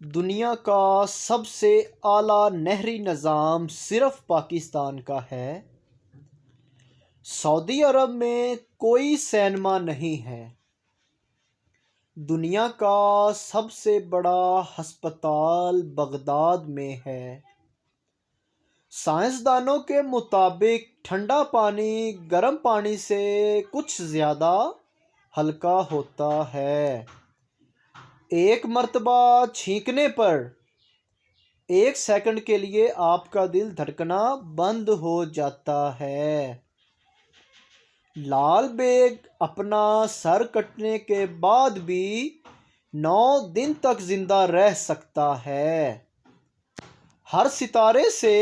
دنیا کا سب سے اعلیٰ نہری نظام صرف پاکستان کا ہے۔ سعودی عرب میں کوئی سینما نہیں ہے۔ دنیا کا سب سے بڑا ہسپتال بغداد میں ہے۔ سائنسدانوں کے مطابق ٹھنڈا پانی گرم پانی سے کچھ زیادہ ہلکا ہوتا ہے۔ ایک مرتبہ چھینکنے پر 1 سیکنڈ کے لیے آپ کا دل دھڑکنا بند ہو جاتا ہے۔ لال بیگ اپنا سر کٹنے کے بعد بھی 9 دن تک زندہ رہ سکتا ہے۔ ہر ستارے سے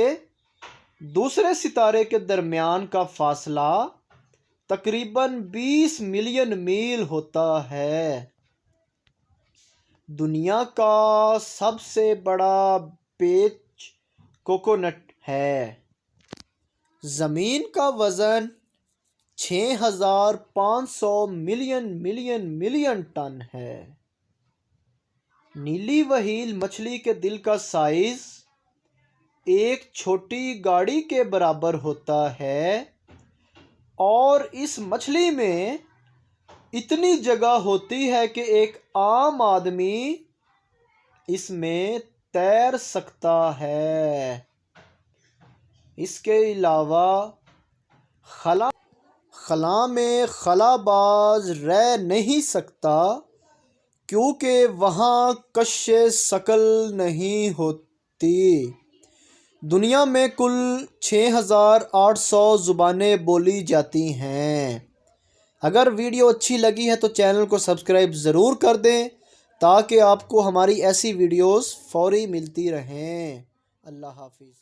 دوسرے ستارے کے درمیان کا فاصلہ تقریباً 20 ملین میل ہوتا ہے۔ دنیا کا سب سے بڑا پیچ کوکونٹ ہے۔ زمین کا وزن 6500 ملین ٹن ہے۔ نیلی وہیل مچھلی کے دل کا سائز ایک چھوٹی گاڑی کے برابر ہوتا ہے اور اس مچھلی میں اتنی جگہ ہوتی ہے کہ ایک عام آدمی اس میں تیر سکتا ہے۔ اس کے علاوہ خلا میں خلا باز رہ نہیں سکتا کیونکہ وہاں کشش ثقل نہیں ہوتی۔ دنیا میں کل 6800 زبانیں بولی جاتی ہیں۔ اگر ویڈیو اچھی لگی ہے تو چینل کو سبسکرائب ضرور کر دیں تاکہ آپ کو ہماری ایسی ویڈیوز فوری ملتی رہیں۔ اللہ حافظ۔